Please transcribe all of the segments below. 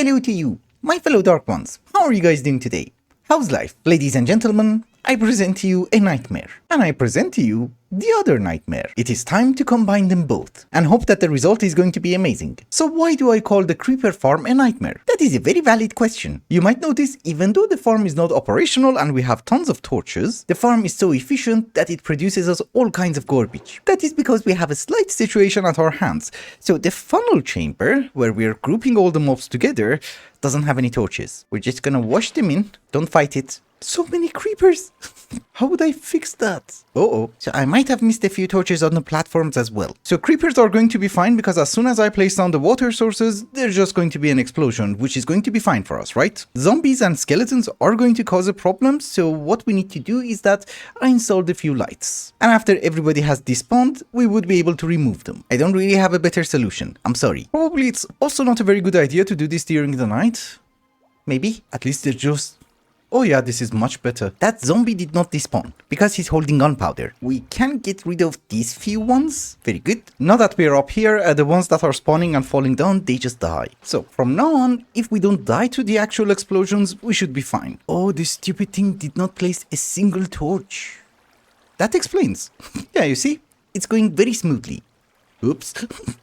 Bello to you, my fellow Dark Ones. How are you guys doing today? How's life? Ladies and gentlemen, I present to you a nightmare, and I present to you the other nightmare. It is time to combine them both, and hope that the result is going to be amazing. So why do I call the creeper farm a nightmare? That is a very valid question. You might notice, even though the farm is not operational and we have tons of torches, the farm is so efficient that it produces us all kinds of garbage. That is because we have a slight situation at our hands. So the funnel chamber, where we're grouping all the mobs together, doesn't have any torches. We're just gonna wash them in, don't fight it. So many creepers! How would I fix that? So I might have missed a few torches on the platforms as well. So creepers are going to be fine because as soon as I place down the water sources, there's just going to be an explosion, which is going to be fine for us, right? Zombies and skeletons are going to cause a problem, so what we need to do is that I installed a few lights. And after everybody has despawned, we would be able to remove them. I don't really have a better solution, I'm sorry. Probably it's also not a very good idea to do this during the night. Maybe, at least they're just... Oh yeah, this is much better. That zombie did not despawn, because he's holding gunpowder. We can get rid of these few ones. Very good. Now that we're up here, the ones that are spawning and falling down, they just die. So from now on, if we don't die to the actual explosions, we should be fine. Oh, this stupid thing did not place a single torch. That explains. Yeah, you see? It's going very smoothly. Oops.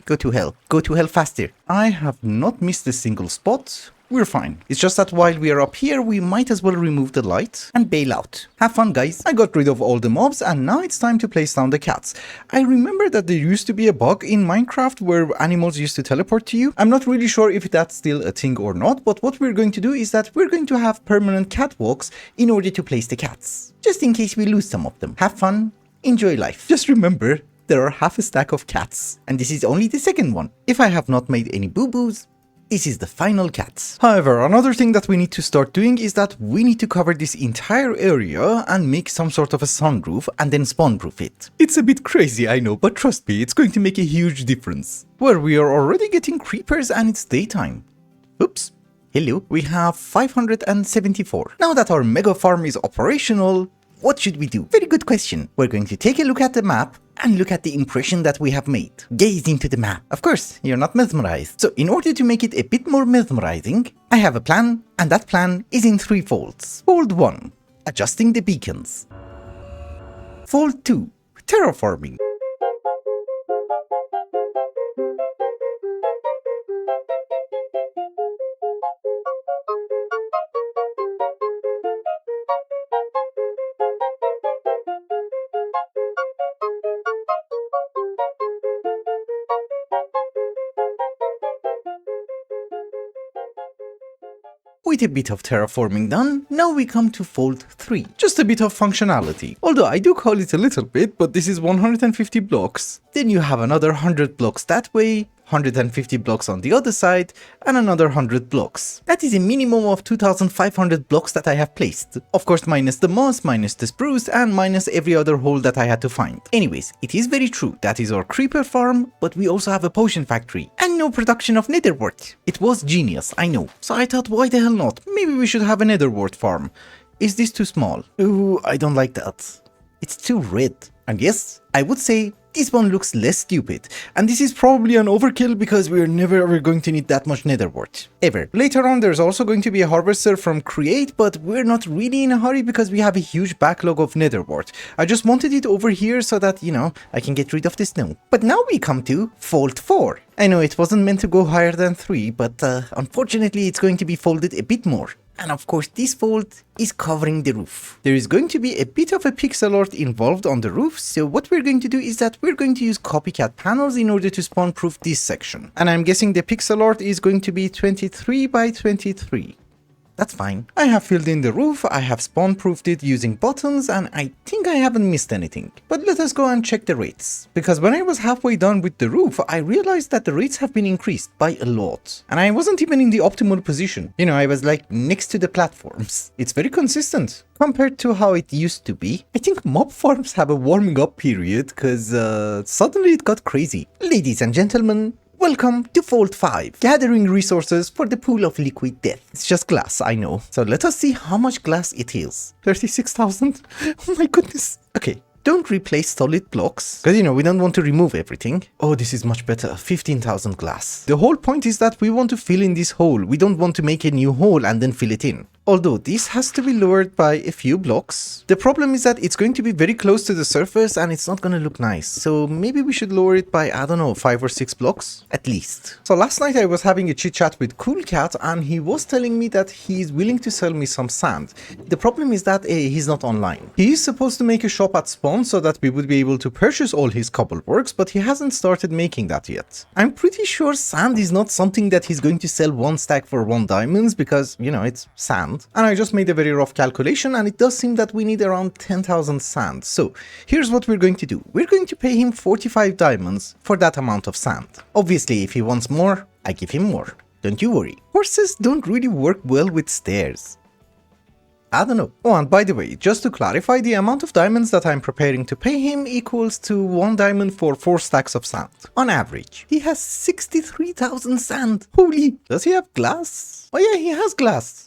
Go to hell. Go to hell faster. I have not missed a single spot. We're fine. It's just that while we are up here, we might as well remove the light and bail out. Have fun, guys. I got rid of all the mobs and now it's time to place down the cats. I remember that there used to be a bug in Minecraft where animals used to teleport to you. I'm not really sure if that's still a thing or not, but what we're going to do is that we're going to have permanent catwalks in order to place the cats. Just in case we lose some of them. Have fun. Enjoy life. Just remember, there are half a stack of cats. And this is only the second one. If I have not made any boo-boos, this is the final cat. However, another thing that we need to start doing is that we need to cover this entire area and make some sort of a sunroof and then spawn-proof it. It's a bit crazy, I know, but trust me, it's going to make a huge difference. Where we are already getting creepers and it's daytime. Oops. Hello. We have 574. Now that our mega farm is operational, what should we do? Very good question. We're going to take a look at the map and look at the impression that we have made. Gaze into the map. Of course, you're not mesmerized. So in order to make it a bit more mesmerizing, I have a plan, and that plan is in 3 folds. Fold 1, adjusting the beacons. Fold 2, terraforming. With a bit of terraforming done, now we come to fold 3. Just a bit of functionality. Although I do call it a little bit, but this is 150 blocks. Then you have another 100 blocks that way, 150 blocks on the other side, and another 100 blocks. That is a minimum of 2500 blocks that I have placed. Of course, minus the moss, minus the spruce, and minus every other hole that I had to find. Anyways, it is very true. That is our creeper farm, but we also have a potion factory. And no production of netherwort. It was genius, I know. So I thought, why the hell not? Maybe we should have a netherwort farm. Is this too small? Ooh, I don't like that. It's too red. And yes, I would say this one looks less stupid, and this is probably an overkill because we're never ever going to need that much netherwort. Ever. Later on there's also going to be a harvester from Create, but we're not really in a hurry because we have a huge backlog of netherwort. I just wanted it over here so that, you know, I can get rid of the snow. But now we come to fold 4. I know it wasn't meant to go higher than 3, but unfortunately it's going to be folded a bit more. And of course this fold is covering the roof. There is going to be a bit of a pixel art involved on the roof, so what we're going to do is that we're going to use copycat panels in order to spawn proof this section. And I'm guessing the pixel art is going to be 23 by 23. That's fine. I have filled in the roof, I have spawn proofed it using buttons, and I think I haven't missed anything. But let us go and check the rates. Because when I was halfway done with the roof, I realized that the rates have been increased by a lot. And I wasn't even in the optimal position. You know, I was like next to the platforms. It's very consistent compared to how it used to be. I think mob farms have a warming up period because suddenly it got crazy. Ladies and gentlemen, welcome to Fold 5, gathering resources for the pool of liquid death. It's just glass, I know. So let us see how much glass it is. 36,000? Oh my goodness. Okay, don't replace solid blocks, because we don't want to remove everything. Oh, this is much better. 15,000 glass. The whole point is that we want to fill in this hole. We don't want to make a new hole and then fill it in. Although this has to be lowered by a few blocks. The problem is that it's going to be very close to the surface and it's not going to look nice. So maybe we should lower it by, I don't know, 5 or 6 blocks at least. So last night I was having a chit chat with Cool Cat and he was telling me that he's willing to sell me some sand. The problem is that he's not online. He is supposed to make a shop at spawn so that we would be able to purchase all his cobble works, but he hasn't started making that yet. I'm pretty sure sand is not something that he's going to sell 1 stack for 1 diamonds because, it's sand. And I just made a very rough calculation and it does seem that we need around 10,000 sand. So here's what we're going to do. We're going to pay him 45 diamonds for that amount of sand. Obviously, if he wants more, I give him more. Don't you worry. Horses don't really work well with stairs. I don't know. Oh, and by the way, just to clarify, the amount of diamonds that I'm preparing to pay him equals to 1 diamond for 4 stacks of sand. On average. He has 63,000 sand. Holy! Does he have glass? Oh yeah, he has glass.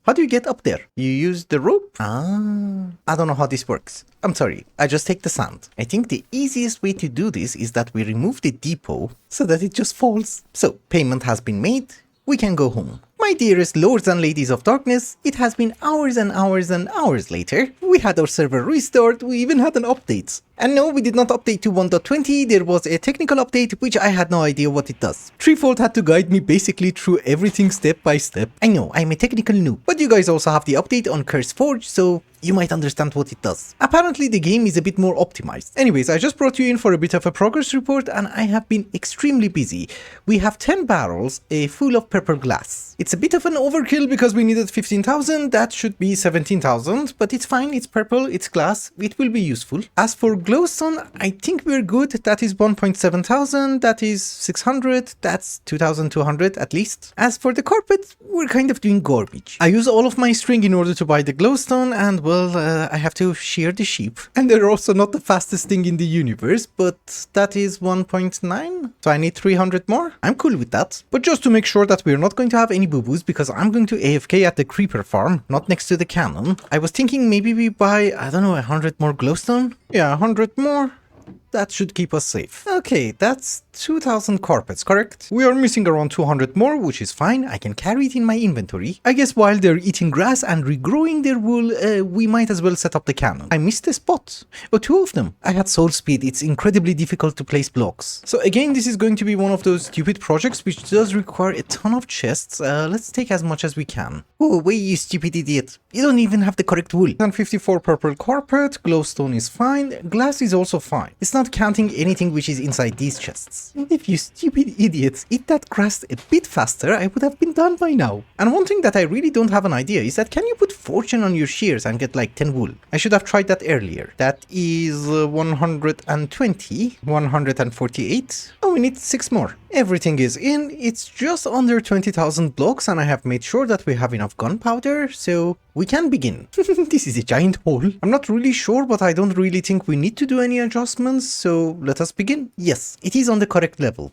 How do you get up there? You use the rope? I don't know how this works. I'm sorry, I just take the sand. I think the easiest way to do this is that we remove the depot so that it just falls. So, payment has been made, we can go home. My dearest lords and ladies of darkness, it has been hours and hours and hours later. We had our server restored, we even had an update. And no, we did not update to 1.20, there was a technical update which I had no idea what it does. Treefold had to guide me basically through everything step by step. I know, I'm a technical noob, but you guys also have the update on Curse Forge, so you might understand what it does. Apparently the game is a bit more optimized. Anyways, I just brought you in for a bit of a progress report and I have been extremely busy. We have 10 barrels full of purple glass. It's a bit of an overkill because we needed 15,000, that should be 17,000, but it's fine, it's purple, it's glass, it will be useful. As for glowstone, I think we're good, that is 1.7 thousand, that is 600, that's 2,200 at least. As for the carpet, we're kind of doing garbage. I use all of my string in order to buy the glowstone and well, I have to shear the sheep. And they're also not the fastest thing in the universe, but that is 1.9, so I need 300 more. I'm cool with that. But just to make sure that we're not going to have any boo-boos, because I'm going to AFK at the creeper farm, not next to the cannon, I was thinking maybe we buy, I don't know, 100 more glowstone? Yeah, 100 more. That should keep us safe. Okay, that's 2,000 carpets, correct? We are missing around 200 more, which is fine. I can carry it in my inventory. I guess while they're eating grass and regrowing their wool, we might as well set up the cannon. I missed a spot. Oh, 2 of them. I had soul speed. It's incredibly difficult to place blocks. So again, this is going to be one of those stupid projects which does require a ton of chests. Let's take as much as we can. Oh, wait, you stupid idiot. You don't even have the correct wool. 154 purple carpet. Glowstone is fine. Glass is also fine. It's not counting anything which is inside these chests. If you stupid idiots eat that grass a bit faster, I would have been done by now. And one thing that I really don't have an idea is that can you put fortune on your shears and get like 10 wool? I should have tried that earlier. That is 120, 148. Oh, we need 6 more. Everything is in. It's just under 20,000 blocks and I have made sure that we have enough gunpowder, so we can begin. This is a giant hole. I'm not really sure, but I don't really think we need to do any adjustments, so let us begin. Yes, it is on the correct level.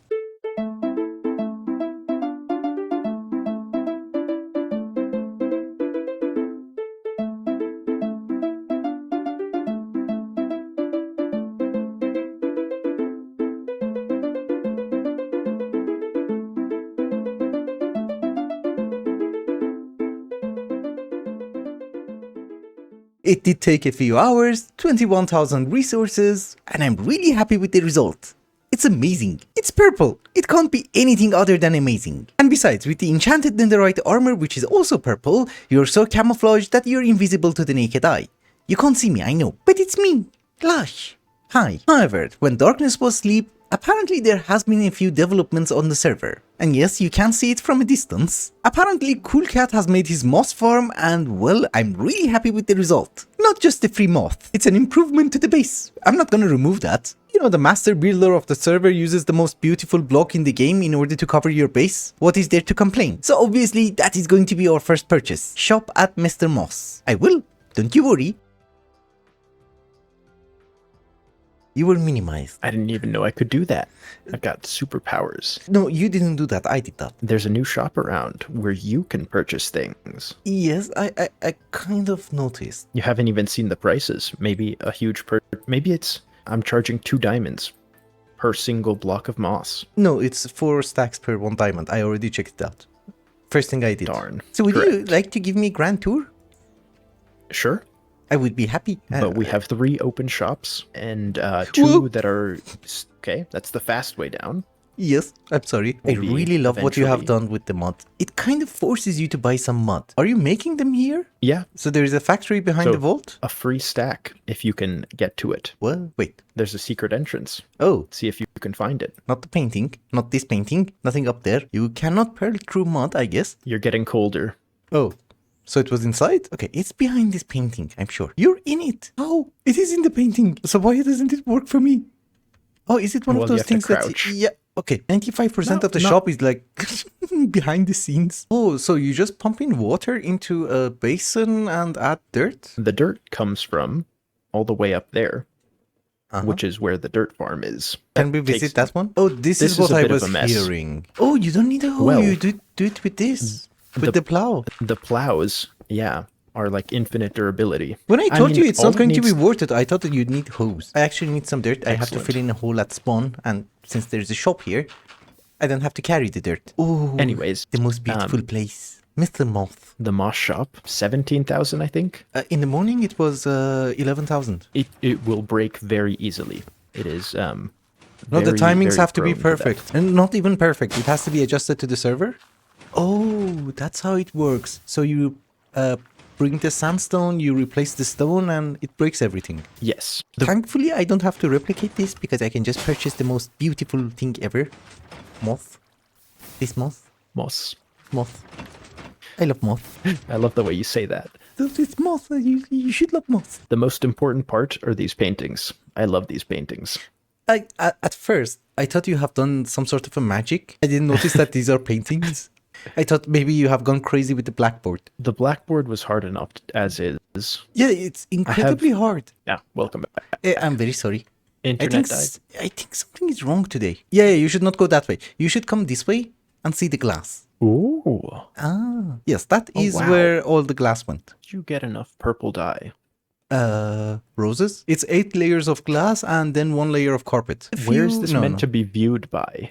It did take a few hours, 21,000 resources, and I'm really happy with the result. It's amazing. It's purple. It can't be anything other than amazing. And besides, with the enchanted netherite armor, which is also purple, you're so camouflaged that you're invisible to the naked eye. You can't see me, I know, but it's me, Lash. Hi. However, when darkness was asleep, apparently there has been a few developments on the server. And yes, you can see it from a distance. Apparently Cool Cat has made his moss farm and well, I'm really happy with the result. Not just the free moth, it's an improvement to the base. I'm not gonna remove that. You know, the master builder of the server uses the most beautiful block in the game in order to cover your base. What is there to complain? So obviously that is going to be our first purchase. Shop at Mr. Moss. I will, don't you worry. You were minimized. I didn't even know I could do that. I've got superpowers. No, you didn't do that. I did that. There's a new shop around where you can purchase things. Yes, I kind of noticed. You haven't even seen the prices. Maybe a huge maybe it's I'm charging 2 diamonds per single block of moss. No, it's 4 stacks per 1 diamond. I already checked it out. First thing I did. Darn. So would Correct. you like to give me a grand tour? Sure. I would be happy. But we have 3 open shops and 2 Whoa. that are... Okay, that's the fast way down. Yes, I'm sorry. I Will be really love what you have eventually. done with the mod. It kind of forces you to buy some mud. Are you making them here? Yeah, So there is a factory behind So- the vault? a free stack if you can get to it. Well, wait. There's a secret entrance. Oh, See if you can find it. not the painting. Not this painting. Nothing up there. You cannot pearl through mud, I guess. You're getting colder. Oh, so it was inside? Okay, it's behind this painting, I'm sure. You're in it. Oh, it is in the painting. So why doesn't it work for me? Oh, is it one Well, of you those have to things that... crouch. Yeah, okay. 95% No, of the no. shop is like behind the scenes. Oh, so you just pump in water into a basin and add dirt? The dirt comes from all the way up there, Uh-huh. which is where the dirt farm is. Can we Takes- visit that one? Oh, this This is what is a I bit of was a mess. hearing. Oh, you don't need a hoe. Well, you do it with this. With the plow. The plows, yeah, are like infinite durability. When I told mean, you it's all not going to be needs- worth it, I thought that you'd need hose. I actually need some dirt. I have to Excellent. fill in a hole at spawn, and since there's a shop here, I don't have to carry the dirt. Oh, Anyways, the most beautiful place. Mr. Moth. the moss shop, 17,000, I think. In the morning, it was 11,000. It will break very easily. It is No, the very, timings very have to be prone that. perfect. And not even perfect. It has to be adjusted to the server. Oh, that's how it works. So you bring the sandstone, you replace the stone, and it breaks everything. Yes. Thankfully, I don't have to replicate this because I can just purchase the most beautiful thing ever. Moth. This moth. Moss. Moth. I love moth. I love the way you say that. It's moth. You should love moth. The most important part are these paintings. I love these paintings. At first, I thought you have done some sort of a magic. I didn't notice that these are paintings. I thought maybe you have gone crazy with the blackboard. The blackboard was hard enough as is. Yeah, it's incredibly hard. Yeah, welcome back. I'm very sorry. Internet died. I think something is wrong today. Yeah, you should not go that way. You should come this way and see the glass. Ooh. Ah, yes, that is wow. where all the glass went. Did you get enough purple dye? Roses? It's 8 layers of glass and then 1 layer of carpet. Where is this meant to be viewed by?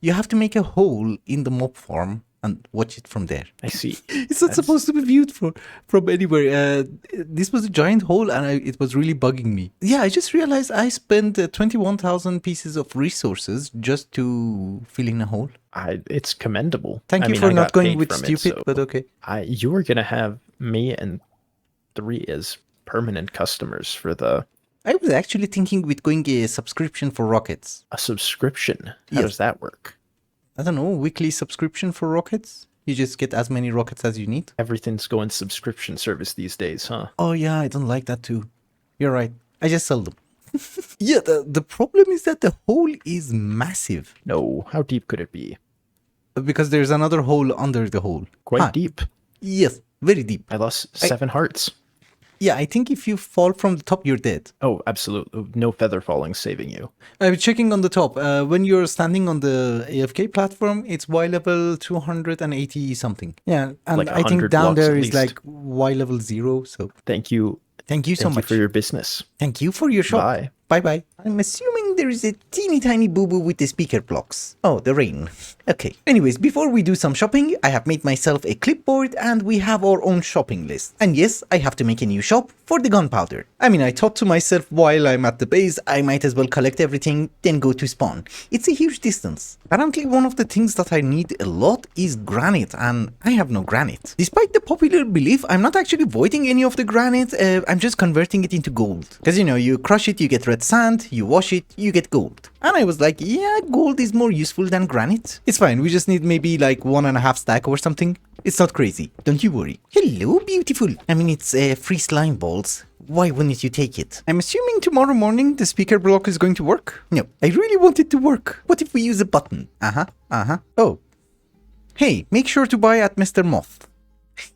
You have to make a hole in the mob farm and watch it from there. I see. It's not supposed to be viewed from anywhere. This was a giant hole and it was really bugging me. Yeah, I just realized I spent 21,000 pieces of resources just to fill in a hole. It's commendable. Thank I you mean, for I not got going paid with from it, stupid, so but okay. you were gonna have me and 3 as permanent customers for I was actually thinking with going a subscription for rockets. a subscription. How Yes. does that work? I don't know, weekly subscription for rockets? You just get as many rockets as you need? Everything's going subscription service these days, huh? Oh yeah, I don't like that too. You're right. I just sell them. Yeah, the problem is that the hole is massive. No, how deep could it be? Because there's another hole under the hole. Quite Ah, deep. Yes, very deep. I lost 7 hearts. Yeah, I think if you fall from the top, you're dead. Oh, absolutely. No feather falling saving you. I'm checking on the top. When you're standing on the AFK platform, it's Y level 280 something. Yeah, and Like I think 100 down blocks there at is least. like Y level 0. So Thank you. thank you so Thank you much. for your business. Thank you for your shop. Bye. Bye-bye. I'm assuming there is a teeny tiny boo-boo with the speaker blocks. Oh, the rain. Okay. Anyways, before we do some shopping, I have made myself a clipboard and we have our own shopping list. And yes, I have to make a new shop for the gunpowder. I mean, I thought to myself while I'm at the base, I might as well collect everything, then go to spawn. It's a huge distance. Apparently, one of the things that I need a lot is granite, and I have no granite. Despite the popular belief, I'm not actually voiding any of the granite, I'm just converting it into gold. Because, you know, you crush it, you get red sand, you wash it, you get gold. And I was like, yeah, gold is more useful than granite. It's fine, we just need maybe like 1.5 stack or something. It's not crazy, don't you worry. Hello, beautiful. I mean, it's free slime balls. Why wouldn't you take it? I'm assuming tomorrow morning the speaker block is going to work? No, I really want it to work. What if we use a button? Oh. Hey, make sure to buy at Mr. Moth.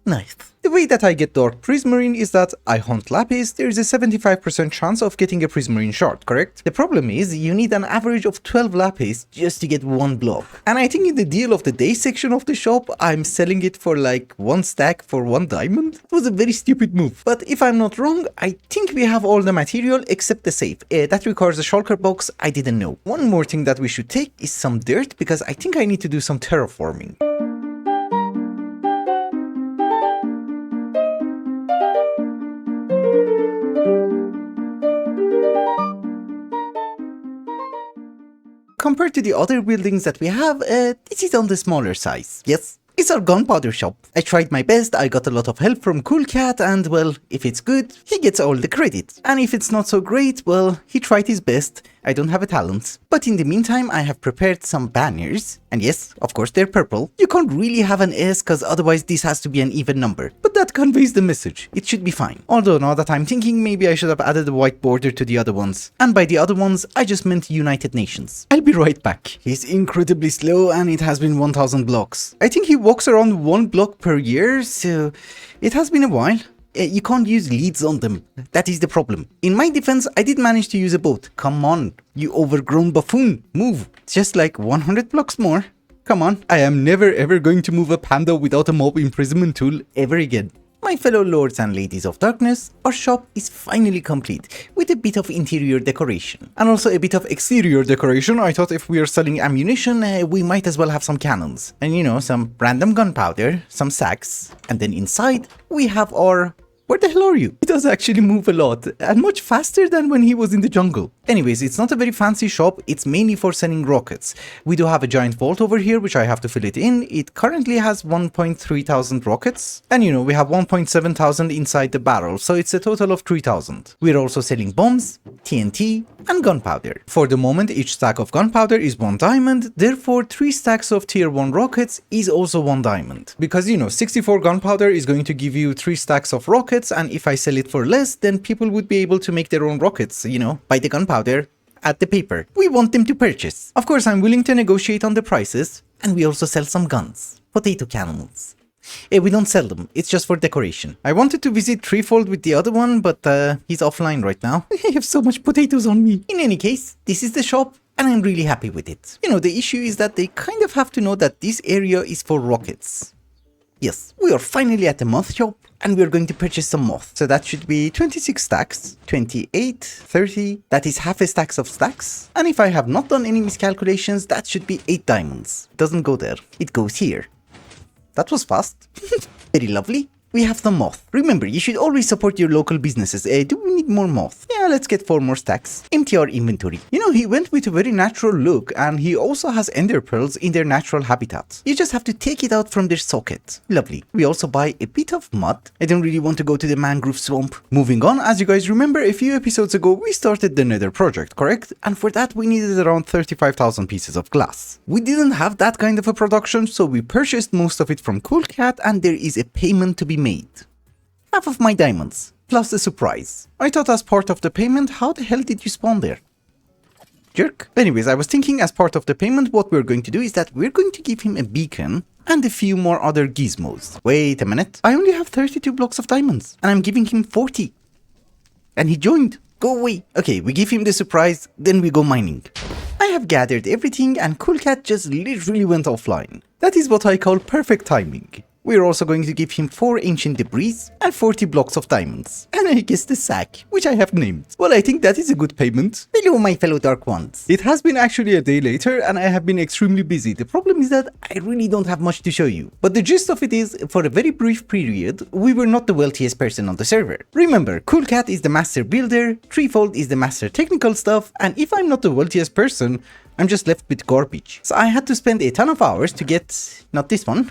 Nice. The way that I get dark prismarine is that I hunt lapis, there is a 75% chance of getting a prismarine shard, correct? The problem is you need an average of 12 lapis just to get one block. And I think in the deal of the day section of the shop, I'm selling it for like 1 stack for 1 diamond. It was a very stupid move. But if I'm not wrong, I think we have all the material except the safe. That requires a shulker box, I didn't know. One more thing that we should take is some dirt because I think I need to do some terraforming. Compared to the other buildings that we have, this is on the smaller size. Yes, it's our gunpowder shop. I tried my best, I got a lot of help from Cool Cat, and well, if it's good, he gets all the credit. And if it's not so great, well, he tried his best. I don't have a talent. But in the meantime, I have prepared some banners. And yes, of course they're purple. You can't really have an S cause otherwise this has to be an even number. But that conveys the message. It should be fine. Although now that I'm thinking, maybe I should have added a white border to the other ones. And by the other ones, I just meant United Nations. I'll be right back. He's incredibly slow and it has been 1000 blocks. I think he walks around 1 block per year, so it has been a while. You can't use leads on them. That is the problem. In my defense, I did manage to use a boat. Come on, you overgrown buffoon. Move. Just like 100 blocks more. Come on. I am never ever going to move a panda without a mob imprisonment tool ever again. My fellow lords and ladies of darkness, our shop is finally complete, with a bit of interior decoration. And also a bit of exterior decoration. I thought if we are selling ammunition, we might as well have some cannons. And you know, some random gunpowder, some sacks. And then inside, we have our... Where the hell are you? He does actually move a lot, and much faster than when he was in the jungle. Anyways, it's not a very fancy shop, it's mainly for selling rockets. We do have a giant vault over here, which I have to fill it in. It currently has 1,300 rockets. And you know, we have 1,700 inside the barrel, so it's a total of 3,000. We're also selling bombs, TNT, and gunpowder. For the moment, each stack of gunpowder is 1 diamond, therefore 3 stacks of tier 1 rockets is also 1 diamond. Because you know, 64 gunpowder is going to give you 3 stacks of rockets, and if I sell it for less, then people would be able to make their own rockets, you know, buy the gunpowder, add the paper. We want them to purchase. Of course, I'm willing to negotiate on the prices, and we also sell some guns. Potato cannons. We don't sell them, it's just for decoration. I wanted to visit Threefold with the other one, but he's offline right now. I have so much potatoes on me. In any case, this is the shop, and I'm really happy with it. You know, the issue is that they kind of have to know that this area is for rockets. Yes, we are finally at the moth shop, and we're going to purchase some moth. So that should be 26 stacks, 28, 30, that is half a stack of stacks. And if I have not done any miscalculations, that should be 8 diamonds. It doesn't go there, it goes here. That was fast. Very lovely. We have some moth. Remember, you should always support your local businesses. Do we need more moth? Yeah, let's get 4 more stacks. Empty our inventory. You know, he went with a very natural look, and he also has ender pearls in their natural habitat. You just have to take it out from their socket. Lovely. We also buy a bit of mud. I don't really want to go to the mangrove swamp. Moving on, as you guys remember, a few episodes ago, we started the Nether project, correct? And for that, we needed around 35,000 pieces of glass. We didn't have that kind of a production, so we purchased most of it from Cool Cat, and there is a payment to be made. Half of my diamonds, plus the surprise. I thought as part of the payment, how the hell did you spawn there? Jerk. Anyways, I was thinking as part of the payment, what we're going to do is that we're going to give him a beacon and a few more other gizmos. Wait a minute. I only have 32 blocks of diamonds, and I'm giving him 40. And he joined. Go away. Okay, we give him the surprise, then we go mining. I have gathered everything, and Cool Cat just literally went offline. That is what I call perfect timing. We're also going to give him 4 ancient debris and 40 blocks of diamonds. And I guess the sack, which I have named. Well, I think that is a good payment. Hello, my fellow dark ones. It has been actually a day later, and I have been extremely busy. The problem is that I really don't have much to show you. But the gist of it is, for a very brief period, we were not the wealthiest person on the server. Remember, Cool Cat is the master builder, Threefold is the master technical stuff, and if I'm not the wealthiest person, I'm just left with garbage. So I had to spend a ton of hours to get, not this one,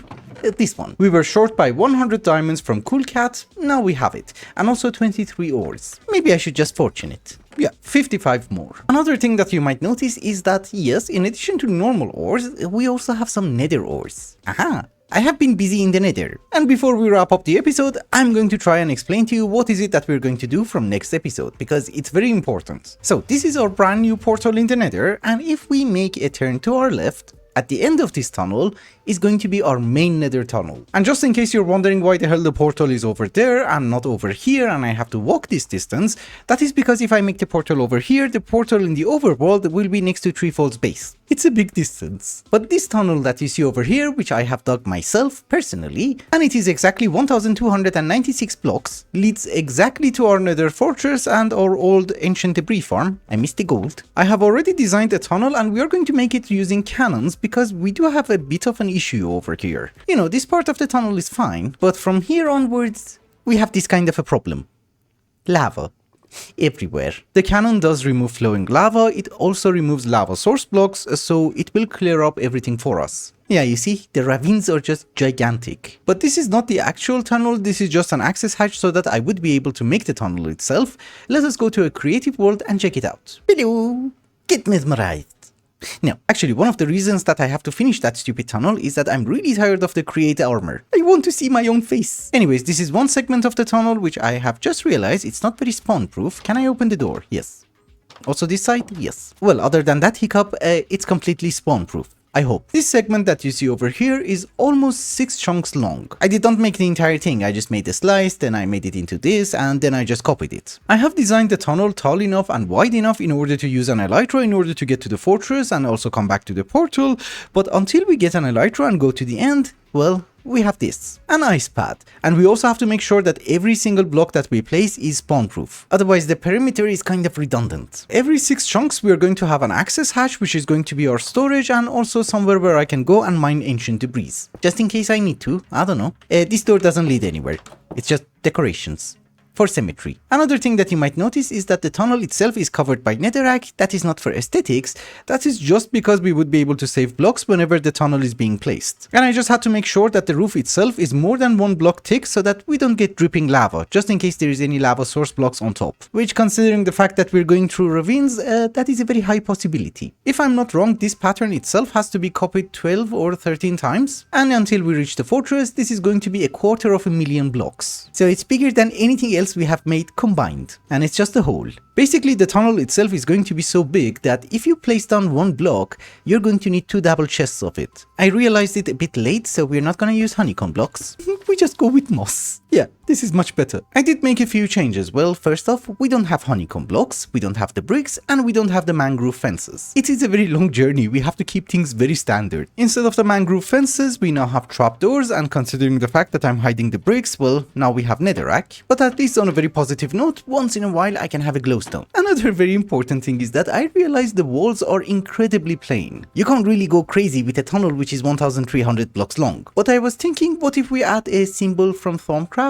this one. We were short by 100 diamonds from Cool Cat, now we have it. And also 23 ores. Maybe I should just fortune it. Yeah, 55 more. Another thing that you might notice is that, yes, in addition to normal ores, we also have some nether ores. Aha! I have been busy in the Nether, and before we wrap up the episode, I'm going to try and explain to you what is it that we're going to do from next episode, because it's very important. So this is our brand new portal in the Nether, and if we make a turn to our left, At the end of this tunnel is going to be our main nether tunnel. And just in case you're wondering why the hell the portal is over there and not over here and I have to walk this distance, that is because if I make the portal over here, the portal in the overworld will be next to Treefall's base. It's a big distance. But this tunnel that you see over here, which I have dug myself personally, and it is exactly 1296 blocks, leads exactly to our nether fortress and our old ancient debris farm. I missed the gold. I have already designed a tunnel and we are going to make it using cannons because we do have a bit of an issue over here. You know, this part of the tunnel is fine, but from here onwards, we have this kind of a problem. Lava. Everywhere. The cannon does remove flowing lava, it also removes lava source blocks, so it will clear up everything for us. Yeah, you see, the ravines are just gigantic. But this is not the actual tunnel, this is just an access hatch so that I would be able to make the tunnel itself. Let us go to a creative world and check it out. Bello! Get mesmerized! Now, actually, one of the reasons that I have to finish that stupid tunnel is that I'm really tired of the create armor. I want to see my own face. Anyways, this is one segment of the tunnel which I have just realized it's not very spawn proof. Can I open the door? Yes. Also this side? Yes. Well, other than that hiccup, it's completely spawn proof. I hope. This segment that you see over here is almost 6 chunks long. I did not make the entire thing, I just made a slice, then I made it into this, and then I just copied it. I have designed the tunnel tall enough and wide enough in order to use an elytra in order to get to the fortress and also come back to the portal, but until we get an elytra and go to the end, well, we have this, an ice pad, and we also have to make sure that every single block that we place is spawn proof, otherwise the perimeter is kind of redundant. Every 6 chunks we are going to have an access hatch which is going to be our storage and also somewhere where I can go and mine ancient debris, just in case I need to, I don't know. This door doesn't lead anywhere, it's just decorations. For symmetry. Another thing that you might notice is that the tunnel itself is covered by netherrack. That is not for aesthetics, that is just because we would be able to save blocks whenever the tunnel is being placed. And I just had to make sure that the roof itself is more than 1 block thick so that we don't get dripping lava, just in case there is any lava source blocks on top. Which, considering the fact that we're going through ravines, that is a very high possibility. If I'm not wrong, this pattern itself has to be copied 12 or 13 times, and until we reach the fortress, this is going to be 250,000 blocks. So it's bigger than anything else we have made combined, and it's just a hole. Basically, the tunnel itself is going to be so big that if you place down 1 block, you're going to need 2 double chests of it. I realized it a bit late, so we're not gonna use honeycomb blocks. We just go with moss. Yeah, this is much better. I did make a few changes. Well, first off, we don't have honeycomb blocks, we don't have the bricks, and we don't have the mangrove fences. It is a very long journey, we have to keep things very standard. Instead of the mangrove fences, we now have trapdoors, and considering the fact that I'm hiding the bricks, well, now we have netherrack. But at least on a very positive note, once in a while I can have a glowstone. Another very important thing is that I realized the walls are incredibly plain. You can't really go crazy with a tunnel which is 1300 blocks long. But I was thinking, what if we add a symbol from Thaumcraft?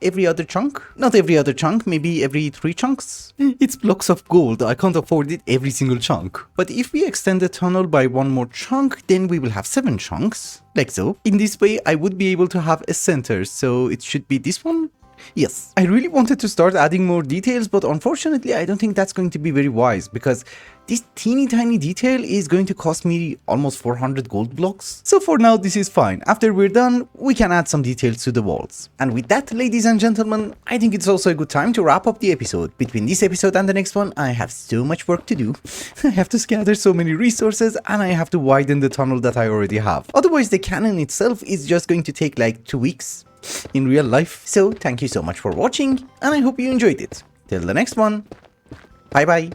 Every other chunk? Not every other chunk, maybe every 3 chunks? It's blocks of gold, I can't afford it every single chunk. But if we extend the tunnel by 1 more chunk, then we will have 7 chunks, like so. In this way, I would be able to have a center, so it should be this one? Yes, I really wanted to start adding more details, but unfortunately I don't think that's going to be very wise because this teeny tiny detail is going to cost me almost 400 gold blocks. So for now this is fine. After we're done, we can add some details to the walls. And with that, ladies and gentlemen, I think it's also a good time to wrap up the episode. Between this episode and the next one, I have so much work to do. I have to scatter so many resources and I have to widen the tunnel that I already have. Otherwise the cannon itself is just going to take like 2 weeks. In real life. So thank you so much for watching and I hope you enjoyed it. Till the next one. Bye bye.